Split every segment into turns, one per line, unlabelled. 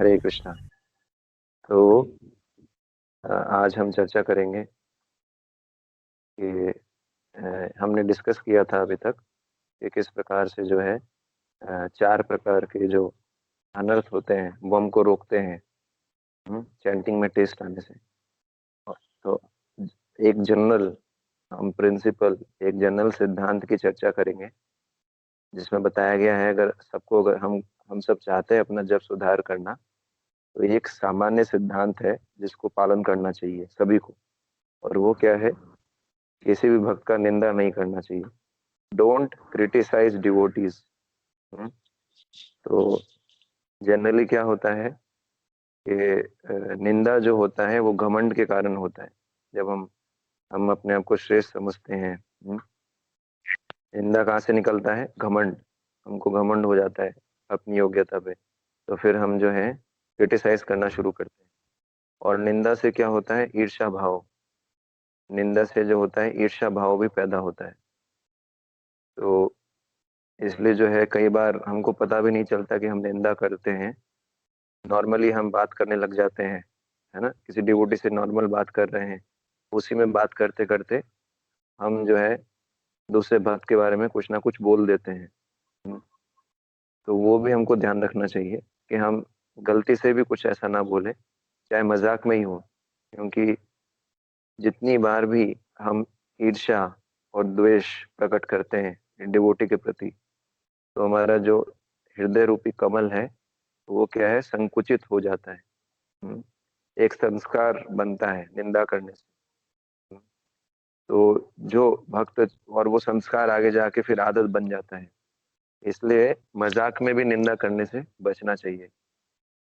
हरे कृष्णा। तो आज हम चर्चा करेंगे कि हमने डिस्कस किया था अभी तक कि किस प्रकार से जो है चार प्रकार के जो अनर्थ होते हैं वो हमको रोकते हैं चैंटिंग में टेस्ट आने से। तो एक जनरल हम प्रिंसिपल, एक जनरल सिद्धांत की चर्चा करेंगे जिसमें बताया गया है अगर हम सब चाहते हैं अपना जप सुधार करना, तो एक सामान्य सिद्धांत है जिसको पालन करना चाहिए सभी को। और वो क्या है? किसी भी भक्त का निंदा नहीं करना चाहिए। Don't criticise devotees. तो जनरली क्या होता है कि निंदा जो होता है वो घमंड के कारण होता है। जब हम अपने आप को श्रेष्ठ समझते हैं, निंदा कहाँ से निकलता है? घमंड। हमको घमंड हो जाता है अपनी योग्यता पे, तो फिर हम जो है क्रिटिसाइज करना शुरू करते हैं। और निंदा से क्या होता है? ईर्ष्या भाव। निंदा से जो होता है ईर्ष्या भाव भी पैदा होता है। तो इसलिए जो है कई बार हमको पता भी नहीं चलता कि हम निंदा करते हैं। नॉर्मली हम बात करने लग जाते हैं, है ना, किसी डिवोटी से नॉर्मल बात कर रहे हैं, उसी में बात करते करते हम जो है दूसरे भक्त के बारे में कुछ ना कुछ बोल देते हैं। तो वो भी हमको ध्यान रखना चाहिए कि हम गलती से भी कुछ ऐसा ना बोले, चाहे मजाक में ही हो। क्योंकि जितनी बार भी हम ईर्ष्या और द्वेष प्रकट करते हैं डिवोटी के प्रति, तो हमारा जो हृदय रूपी कमल है वो क्या है? संकुचित हो जाता है। एक संस्कार बनता है निंदा करने से। तो जो भक्त, और वो संस्कार आगे जाके फिर आदत बन जाता है। इसलिए मजाक में भी निंदा करने से बचना चाहिए।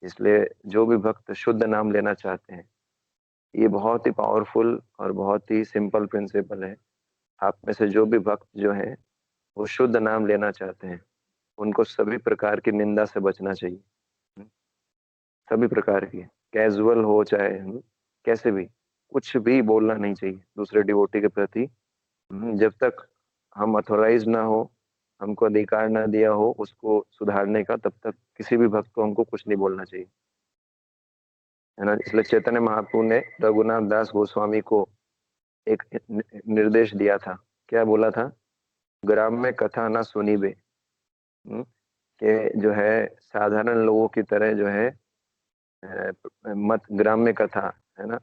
इसलिए जो भी भक्त शुद्ध नाम लेना चाहते हैं, ये बहुत ही पावरफुल और बहुत ही सिंपल प्रिंसिपल है। आप में से जो भी भक्त जो है वो शुद्ध नाम लेना चाहते हैं, उनको सभी प्रकार की निंदा से बचना चाहिए। सभी प्रकार की, कैजुअल हो चाहे कैसे भी, कुछ भी बोलना नहीं चाहिए दूसरे डिवोटी के प्रति। जब तक हम अथोराइज ना हो, हमको अधिकार ना दिया हो उसको सुधारने का, तब तक किसी भी भक्त को हमको कुछ नहीं बोलना चाहिए, है ना। इसलिए चैतन्य महाप्रभु ने रघुनाथ दास गोस्वामी को एक निर्देश दिया था। क्या बोला था? ग्राम में कथा ना सुनी बे। कि जो है साधारण लोगों की तरह जो है मत, ग्राम में कथा, है ना,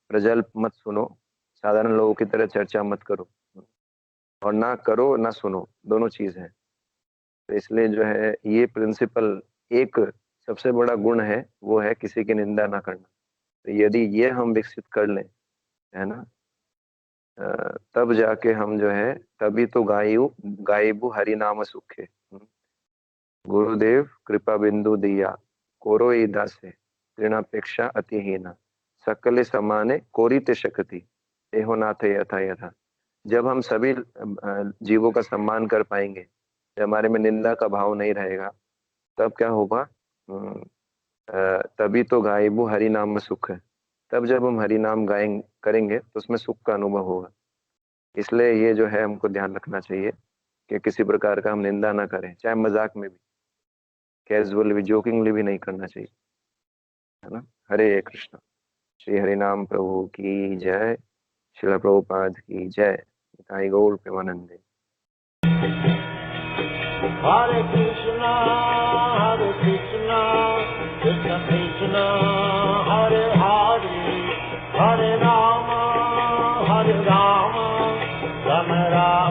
प्रजल्प मत सुनो, साधारण लोगों की तरह चर्चा मत करो। और ना करो ना सुनो, दोनों चीज है। तो इसलिए जो है ये प्रिंसिपल, एक सबसे बड़ा गुण है वो है किसी की निंदा ना करना। तो यदि ये हम विकसित कर लें, है ना, तब जाके हम जो है, तभी तो गायबू हरि नाम सुखे। गुरुदेव कृपा बिंदु दिया, कोरोई दासे तृणापेक्षा अतिहीना, सकल समाने कोरिते शक्ति, एहो नाथ यथा यथा। जब हम सभी जीवों का सम्मान कर पाएंगे, जब हमारे में निंदा का भाव नहीं रहेगा, तब क्या होगा? तभी तो गायबू हरि नाम में सुख है। तब जब हम हरि नाम गाएंगे करेंगे तो उसमें सुख का अनुभव होगा। इसलिए ये जो है हमको ध्यान रखना चाहिए कि किसी प्रकार का हम निंदा ना करें, चाहे मजाक में भी, कैजुअल भी, जोकिंगली भी नहीं करना चाहिए, है ना। हरे कृष्णा। श्री हरि नाम प्रभु की जय। श्रील प्रभुपाद की जय। निताई गौर प्रेमानंदे।
हरे कृष्णा कृष्ण कृष्ण हरे हरे, हरे राम राम राम